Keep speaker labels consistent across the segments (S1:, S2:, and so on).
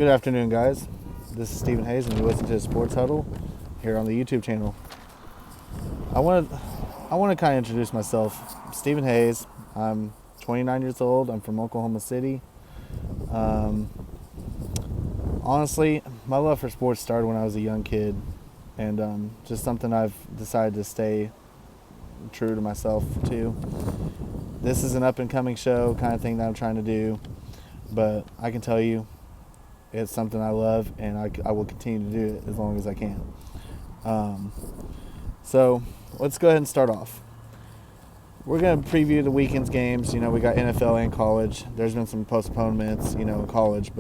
S1: Good afternoon, guys. This is Stephen Hayes, and you're listening to Sports Huddle here on the YouTube channel. I want to kind of introduce myself. I'm Stephen Hayes. I'm 29 years old. I'm from Oklahoma City. Honestly, my love for sports started when I was a young kid, and just something I've decided to stay true to myself to. This is an up-and-coming show kind of thing that I'm trying to do, but I can tell you it's something I love, and I will continue to do it as long as I can. So let's go ahead and start off. We're going to preview the weekend's games. We got NFL and college. There's been some postponements, in college,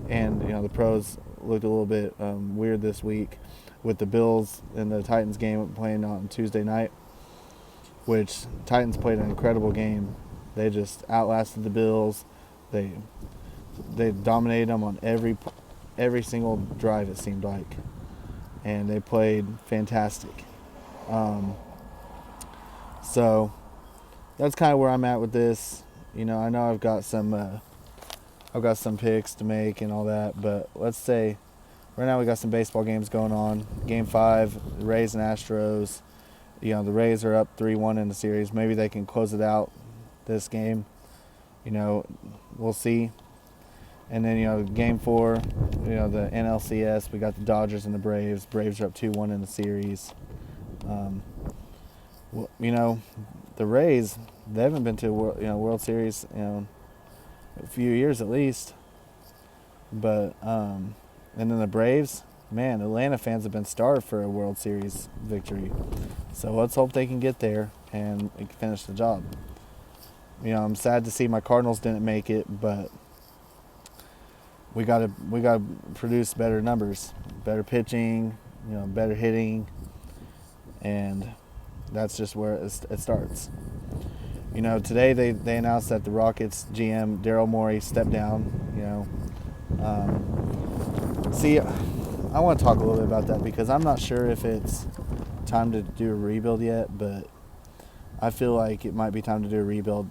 S1: and the pros looked a little bit weird this week with the Bills and the Titans game playing on Tuesday night, which Titans played an incredible game. They just outlasted the Bills. They dominated them on every single drive, it seemed like, and they played fantastic. So that's kind of where I'm at with this. I know I've got some picks to make and all that, but let's say right now we got some baseball games going on. Game 5, the Rays and Astros. The Rays are up 3-1 in the series. Maybe they can close it out this game. We'll see. And then, Game 4, the NLCS, we got the Dodgers and the Braves. Braves are up 2-1 in the series. The Rays, they haven't been to a World Series, a few years at least. But, and then the Braves, man, Atlanta fans have been starved for a World Series victory. So let's hope they can get there and finish the job. I'm sad to see my Cardinals didn't make it, but we gotta produce better numbers, better pitching, better hitting, and that's just where it starts. Today they announced that the Rockets GM Daryl Morey stepped down. See, I want to talk a little bit about that because I'm not sure if it's time to do a rebuild yet, but I feel like it might be time to do a rebuild.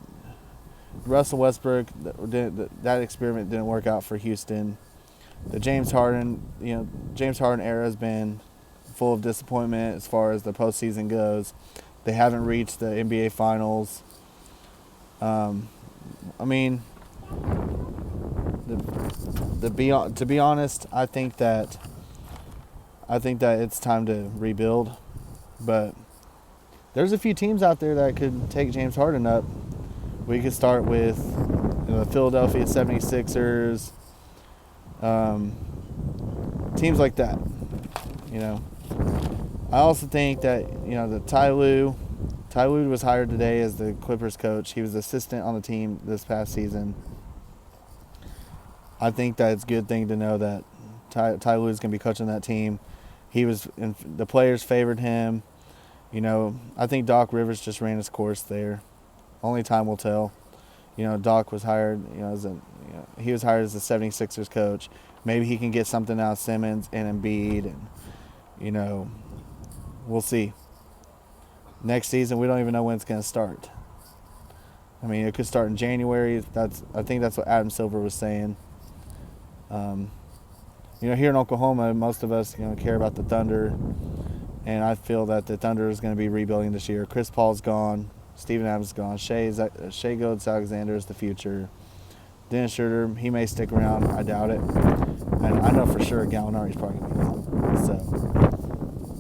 S1: Russell Westbrook, that experiment didn't work out for Houston. The James Harden era has been full of disappointment as far as the postseason goes. They haven't reached the NBA Finals. To be honest, I think that it's time to rebuild. But there's a few teams out there that could take James Harden up. We could start with the Philadelphia 76ers, teams like that. I also think that that Ty Lue was hired today as the Clippers coach. He was assistant on the team this past season. I think that it's a good thing to know that Ty Lue is going to be coaching that team. The players favored him. I think Doc Rivers just ran his course there. Only time will tell. Doc was hired, he was hired as the 76ers coach. Maybe he can get something out of Simmons and Embiid, and, we'll see. Next season, we don't even know when it's going to start. It could start in January. I think that's what Adam Silver was saying. Here in Oklahoma, most of us, care about the Thunder, and I feel that the Thunder is going to be rebuilding this year. Chris Paul's gone. Steven Adams is gone. Shea Gilgeous-Alexander is the future. Dennis Schroeder, he may stick around. I doubt it. And I know for sure Gallinari's probably going to be gone. So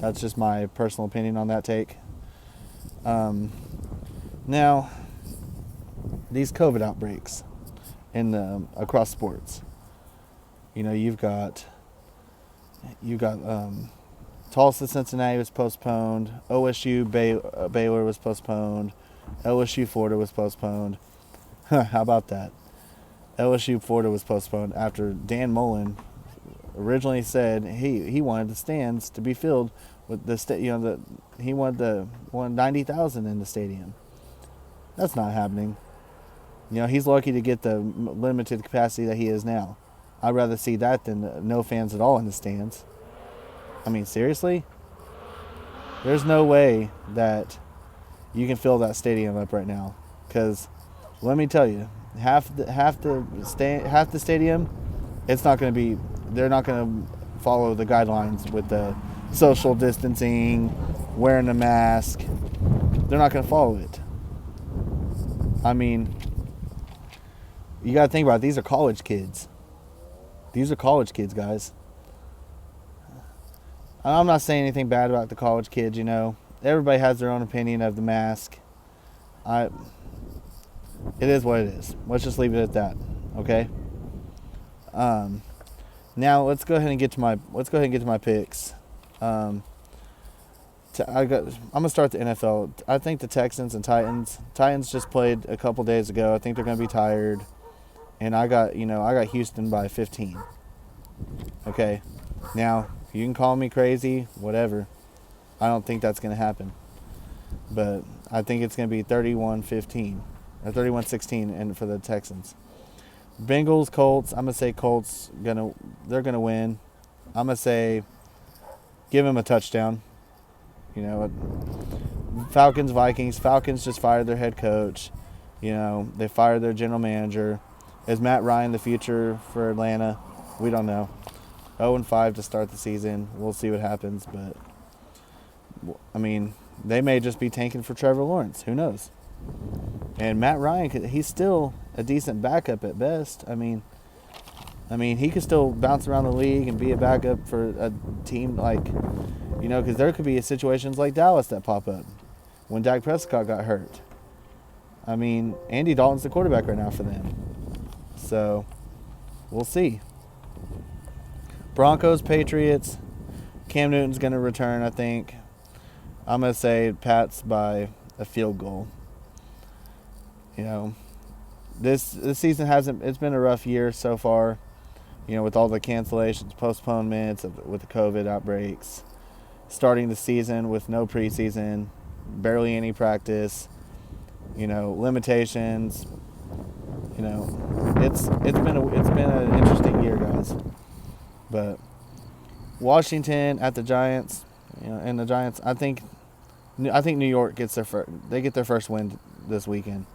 S1: that's just my personal opinion on that take. Now, these COVID outbreaks across sports. You've got Tulsa, Cincinnati was postponed. OSU, Baylor was postponed. LSU, Florida was postponed. How about that? LSU, Florida was postponed after Dan Mullen originally said he wanted the stands to be filled with he wanted 90,000 in the stadium. That's not happening. He's lucky to get the limited capacity that he is now. I'd rather see that than no fans at all in the stands. Seriously? There's no way that you can fill that stadium up right now. Because let me tell you, half the stadium, it's not going to be they're not going to follow the guidelines with the social distancing, wearing a mask. They're not going to follow it. I mean, you got to think about it. These are college kids. These are college kids, guys. I'm not saying anything bad about the college kids, you know. Everybody has their own opinion of the mask. It is what it is. Let's just leave it at that, okay? Now let's go ahead and get to my picks. I'm gonna start the NFL. I think the Texans and Titans. Titans just played a couple days ago. I think they're gonna be tired, and I got Houston by 15. Okay, now you can call me crazy, whatever. I don't think that's gonna happen, but I think it's gonna be 31-15 or 31-16, and for the Texans. Bengals, Colts. I'm gonna say Colts they're gonna win. I'm gonna say give them a touchdown. You know, Falcons, Vikings. Falcons just fired their head coach. You know, they fired their general manager. Is Matt Ryan the future for Atlanta? We don't know. 0-5 to start the season. We'll see what happens, but I mean, they may just be tanking for Trevor Lawrence. Who knows? And Matt Ryan, he's still a decent backup at best. I mean, he could still bounce around the league and be a backup for a team like, you know, because there could be situations like Dallas that pop up when Dak Prescott got hurt. I mean, Andy Dalton's the quarterback right now for them. So, we'll see. Broncos, Patriots. Cam Newton's going to return, I think. I'm going to say Pats by a field goal. You know, this season it's been a rough year so far, you know, with all the cancellations, postponements, with the COVID outbreaks, starting the season with no preseason, barely any practice, you know, limitations. You know, it's been an interesting year, guys. But Washington at the Giants, you know, and the Giants, I think New York gets their first win this weekend.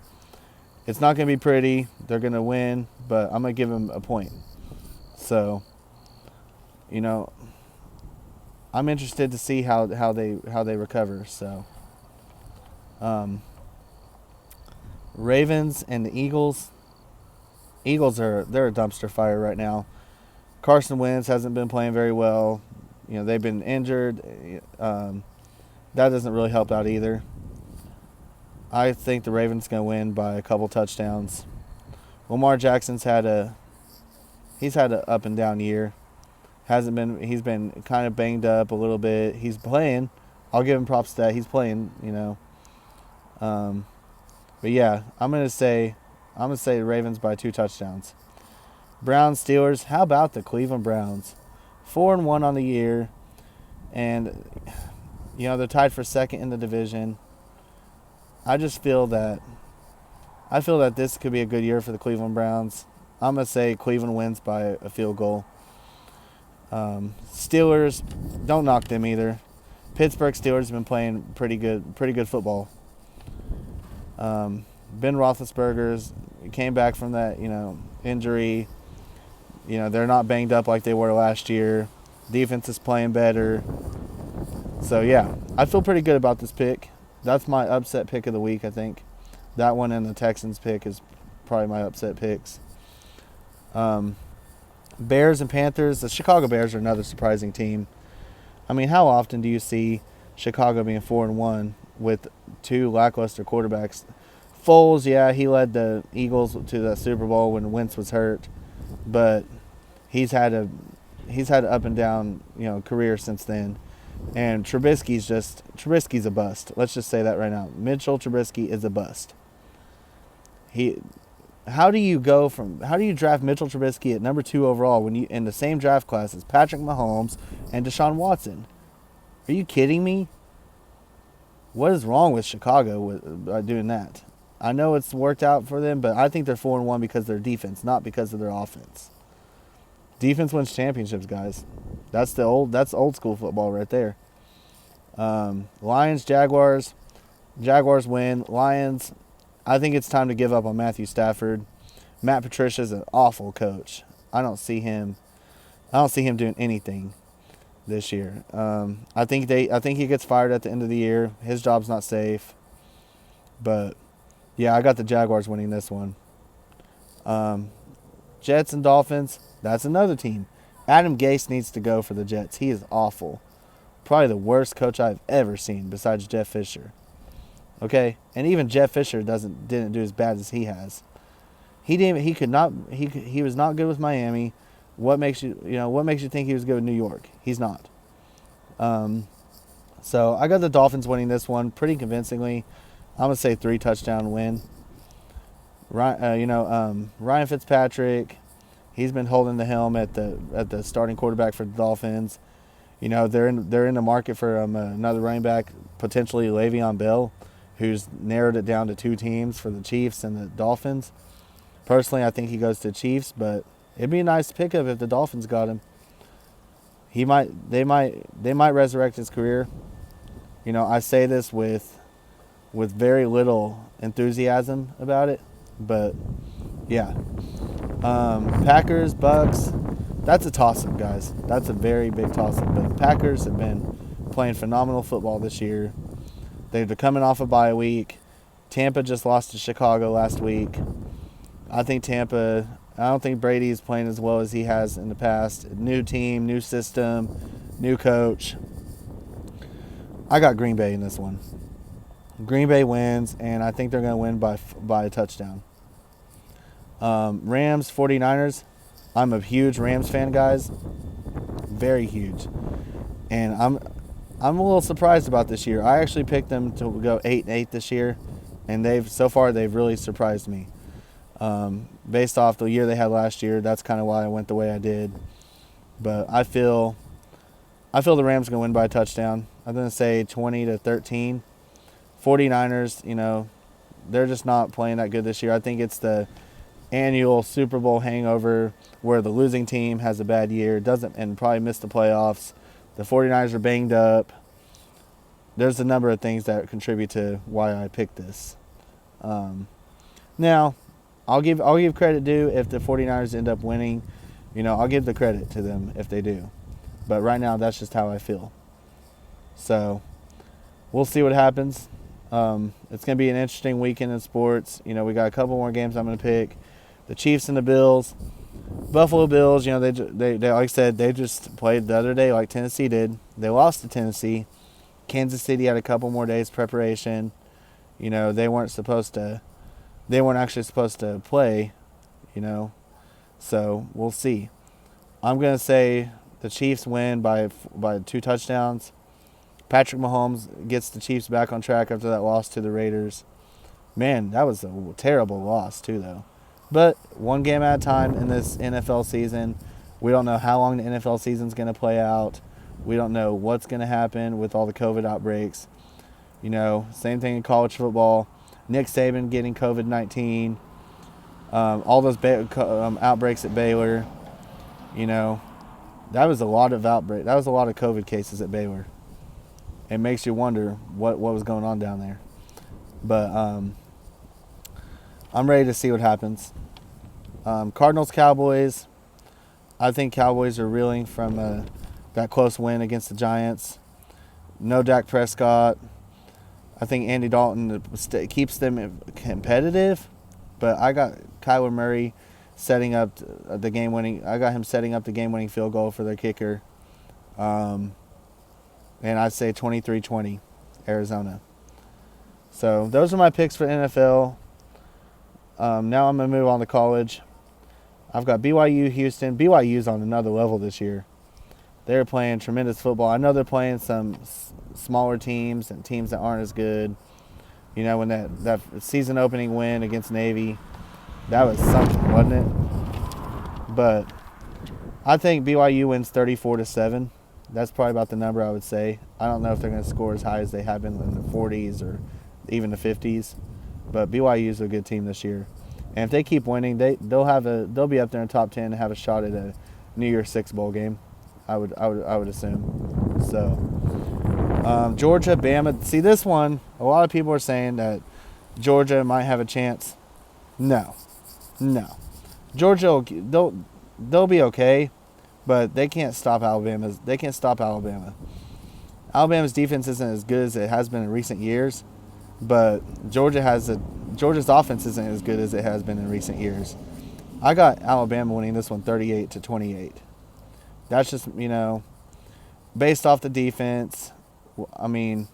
S1: It's not going to be pretty. They're going to win, but I'm going to give them a point. So, you know, I'm interested to see how they recover. So, Ravens and the Eagles. Eagles they're a dumpster fire right now. Carson Wentz hasn't been playing very well. You know, they've been injured. That doesn't really help out either. I think the Ravens going to win by a couple touchdowns. Lamar Jackson's had an up and down year. He's been kind of banged up a little bit. He's playing. I'll give him props to that. He's playing, you know. But yeah, I'm gonna say the Ravens by 2 touchdowns. Browns, Steelers. How about the Cleveland Browns? 4-1 on the year, and you know they're tied for second in the division. I feel that this could be a good year for the Cleveland Browns. I'm gonna say Cleveland wins by a field goal. Steelers, don't knock them either. Pittsburgh Steelers have been playing pretty good football. Ben Roethlisberger's came back from that, you know, injury. You know, they're not banged up like they were last year. Defense is playing better. So yeah, I feel pretty good about this pick. That's my upset pick of the week, I think. That one and the Texans pick is probably my upset picks. Bears and Panthers. The Chicago Bears are another surprising team. I mean, how often do you see Chicago being 4-1 with 2 lackluster quarterbacks? Foles, yeah, he led the Eagles to the Super Bowl when Wentz was hurt, but he's had an up and down, you know, career since then. And Trubisky's a bust. Let's just say that right now. Mitchell Trubisky is a bust. How do you draft Mitchell Trubisky at number 2 overall when you in the same draft class as Patrick Mahomes and Deshaun Watson? Are you kidding me? What is wrong with Chicago by doing that? I know it's worked out for them, but I think they're 4-1 because of their defense, not because of their offense. Defense wins championships, guys. That's old school football right there. Lions, Jaguars. Jaguars win. Lions, I think it's time to give up on Matthew Stafford. Matt Patricia's an awful coach. I don't see him I don't see him doing anything this year. I think he gets fired at the end of the year. His job's not safe. But yeah, I got the Jaguars winning this one. Jets and Dolphins, that's another team. Adam Gase needs to go for the Jets. He is awful. Probably the worst coach I've ever seen besides Jeff Fisher. Okay? And even Jeff Fisher didn't do as bad as he has. He was not good with Miami. What makes you think he was good with New York? He's not. So I got the Dolphins winning this one pretty convincingly. I'm gonna say 3-touchdown win. Ryan Fitzpatrick, he's been holding the helm at the starting quarterback for the Dolphins. You know, they're in the market for another running back, potentially Le'Veon Bell, who's narrowed it down to 2 teams for the Chiefs and the Dolphins. Personally, I think he goes to the Chiefs, but it'd be a nice pickup if the Dolphins got him. They might resurrect his career. You know, I say this with very little enthusiasm about it, but yeah. Packers, Bucks, that's a toss-up, guys. That's a very big toss-up. But the Packers have been playing phenomenal football this year. They're coming off a bye week. Tampa just lost to Chicago last week. I don't think Brady is playing as well as he has in the past. New team, new system, new coach. I got Green Bay in this one. Green Bay wins, and I think they're going to win by a touchdown. Rams, 49ers. I'm a huge Rams fan, guys. Very huge. And I'm a little surprised about this year. I actually picked them to go 8-8 this year, and they've really surprised me. Based off the year they had last year, that's kind of why I went the way I did. But I feel the Rams are going to win by a touchdown. I'm going to say 20-13. 49ers, you know, they're just not playing that good this year. I think it's the annual Super Bowl hangover where the losing team has a bad year, and probably missed the playoffs. The 49ers are banged up. There's a number of things that contribute to why I picked this. Now, I'll give credit due if the 49ers end up winning. You know, I'll give the credit to them if they do. But right now, that's just how I feel. So, we'll see what happens. It's going to be an interesting weekend in sports. You know, we got a couple more games I'm going to pick. The Chiefs and the Bills. Buffalo Bills, you know, they like I said, they just played the other day like Tennessee did. They lost to Tennessee. Kansas City had a couple more days preparation. You know, they weren't actually supposed to play, you know. So, we'll see. I'm going to say the Chiefs win by 2 touchdowns. Patrick Mahomes gets the Chiefs back on track after that loss to the Raiders. Man, that was a terrible loss too, though. But one game at a time in this NFL season. We don't know how long the NFL season's going to play out. We don't know what's going to happen with all the COVID outbreaks. You know, same thing in college football. Nick Saban getting COVID-19. All those outbreaks at Baylor. You know, that was a lot of outbreak. That was a lot of COVID cases at Baylor. It makes you wonder what was going on down there. But I'm ready to see what happens. Cardinals, Cowboys. I think Cowboys are reeling from that close win against the Giants. No Dak Prescott. I think Andy Dalton keeps them competitive. But I got Kyler Murray setting up the game-winning. I got him setting up the game-winning field goal for their kicker. And I'd say 23-20, Arizona. So those are my picks for NFL. Now I'm going to move on to college. I've got BYU, Houston. BYU's on another level this year. They're playing tremendous football. I know they're playing some smaller teams and teams that aren't as good. You know, when that season opening win against Navy, that was something, wasn't it? But I think BYU wins 34-7. That's probably about the number I would say. I don't know if they're going to score as high as they have been in the 40s or even the 50s, but BYU is a good team this year. And if they keep winning, they'll be up there in the top 10 and have a shot at a New Year's Six bowl game. I would assume. So Georgia, Bama. See, this one, a lot of people are saying that Georgia might have a chance. No. Georgia, they'll be okay. but they can't stop Alabama's. They can't stop Alabama. Alabama's defense isn't as good as it has been in recent years, but Georgia's offense isn't as good as it has been in recent years. I got Alabama winning this one 38-28. That's just, based off the defense. I mean,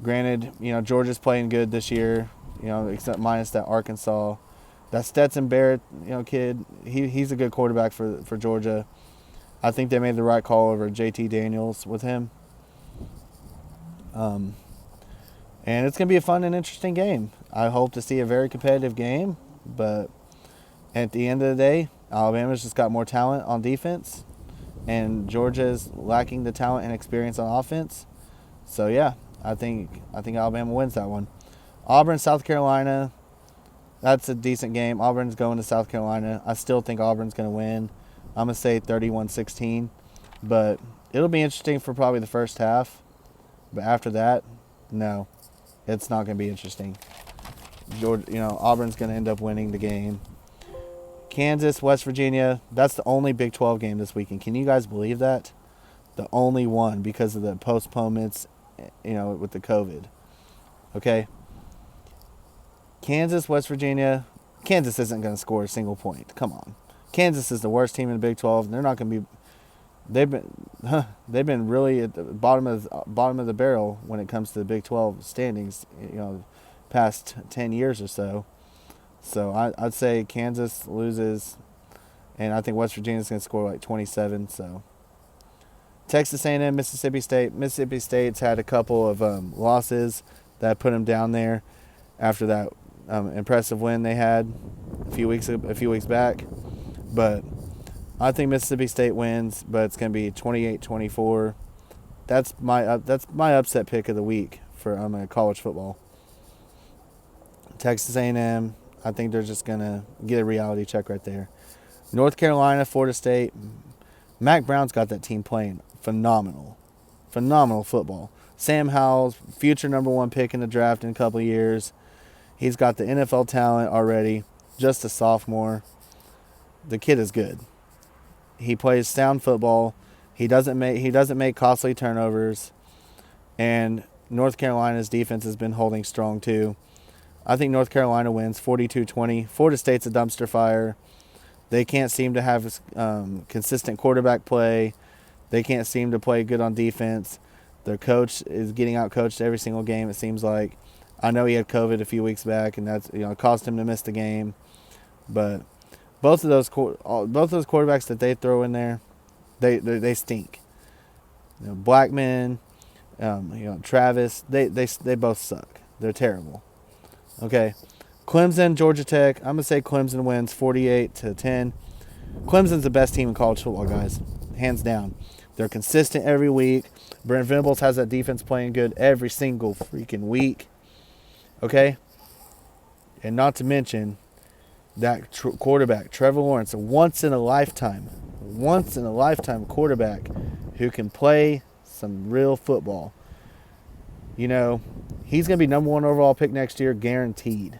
S1: granted, Georgia's playing good this year, except minus that Arkansas. That Stetson Barrett, kid, he's a good quarterback for Georgia. I think they made the right call over JT Daniels with him. And it's going to be a fun and interesting game. I hope to see a very competitive game, but at the end of the day, Alabama's just got more talent on defense, and Georgia's lacking the talent and experience on offense. So yeah, I think Alabama wins that one. Auburn, South Carolina, that's a decent game. Auburn's going to South Carolina. I still think Auburn's going to win. I'm going to say 31-16, but it'll be interesting for probably the first half. But after that, no, it's not going to be interesting. Auburn's going to end up winning the game. Kansas, West Virginia, that's the only Big 12 game this weekend. Can you guys believe that? The only one because of the postponements, with the COVID. Okay? Kansas, West Virginia. Kansas isn't going to score a single point. Come on. Kansas is the worst team in the Big 12. They're not going to be. They've been really at the bottom of the barrel when it comes to the Big 12 standings. Past 10 years or so. So I'd say Kansas loses, and I think West Virginia's going to score like 27. So Texas A&M, Mississippi State. Mississippi State's had a couple of losses that put them down there after that impressive win they had a few weeks back. But I think Mississippi State wins, but it's going to be 28-24. That's my upset pick of the week for college football. Texas A&M, I think they're just going to get a reality check right there. North Carolina, Florida State. Mac Brown's got that team playing phenomenal football. Sam Howell's future number 1 pick in the draft in a couple of years. He's got the NFL talent already, just a sophomore. The kid is good. He plays sound football. He doesn't make costly turnovers. And North Carolina's defense has been holding strong too. I think North Carolina wins 42-20. Florida State's a dumpster fire. They can't seem to have consistent quarterback play. They can't seem to play good on defense. Their coach is getting outcoached every single game, it seems like. I know he had COVID a few weeks back, and that's caused him to miss the game. But both of those quarterbacks that they throw in there, they stink. Blackman, Travis, they both suck. They're terrible. Okay, Clemson, Georgia Tech. I'm going to say Clemson wins 48-10. Clemson's the best team in college football, guys. Hands down. They're consistent every week. Brent Venables has that defense playing good every single freaking week. Okay? And not to mention that quarterback, Trevor Lawrence, a once-in-a-lifetime quarterback who can play some real football. He's going to be number 1 overall pick next year, guaranteed.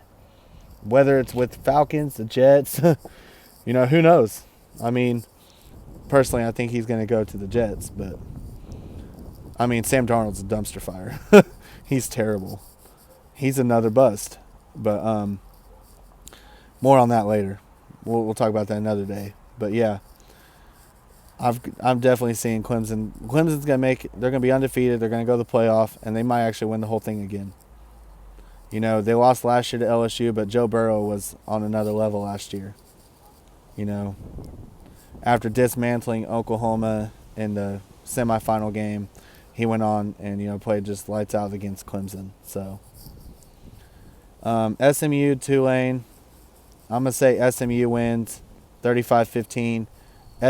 S1: Whether it's with Falcons, the Jets, who knows? I mean, personally, I think he's going to go to the Jets, but Sam Darnold's a dumpster fire. He's terrible. He's another bust. But more on that later. We'll talk about that another day. But yeah, I'm definitely seeing Clemson. Clemson's going to they're going to be undefeated. They're going to go to the playoff, and they might actually win the whole thing again. They lost last year to LSU, but Joe Burrow was on another level last year. After dismantling Oklahoma in the semifinal game, he went on and, played just lights out against Clemson. So, SMU, Tulane. I'm going to say SMU wins 35-15.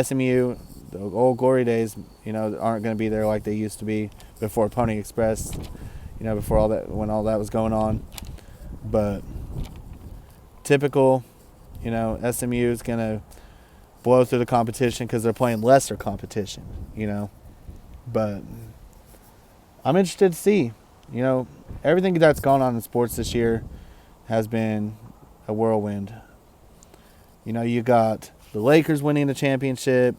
S1: SMU, the old glory days, aren't going to be there like they used to be before Pony Express, before all that, when all that was going on. But typical, SMU is going to blow through the competition because they're playing lesser competition, But I'm interested to see, everything that's gone on in sports this year has been a whirlwind. You got the Lakers winning the championship,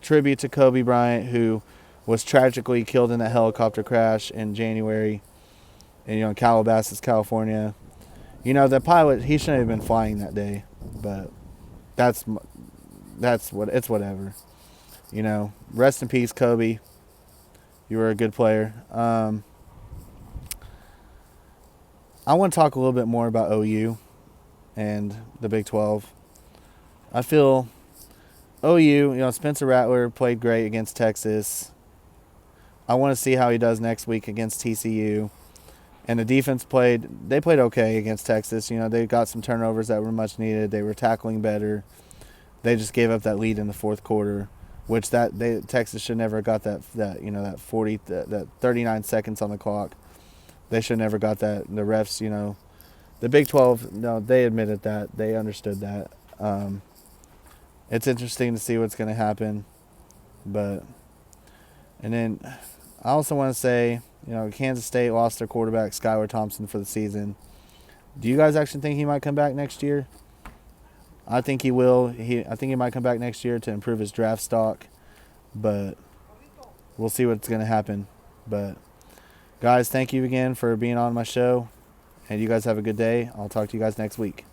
S1: tribute to Kobe Bryant, who was tragically killed in that helicopter crash in January in Calabasas, California. The pilot, he shouldn't have been flying that day, but that's whatever. Rest in peace, Kobe. You were a good player. I want to talk a little bit more about OU and the Big 12. I feel OU, Spencer Rattler played great against Texas. I want to see how he does next week against TCU. And the defense played okay against Texas. They got some turnovers that were much needed. They were tackling better. They just gave up that lead in the fourth quarter, which Texas should never got that 39 seconds on the clock. They should never got that. The refs, the Big 12, no, they admitted that. They understood that. It's interesting to see what's going to happen. And then I also want to say, Kansas State lost their quarterback, Skylar Thompson, for the season. Do you guys actually think he might come back next year? I think he will. I think he might come back next year to improve his draft stock. But we'll see what's going to happen. But, guys, thank you again for being on my show. And you guys have a good day. I'll talk to you guys next week.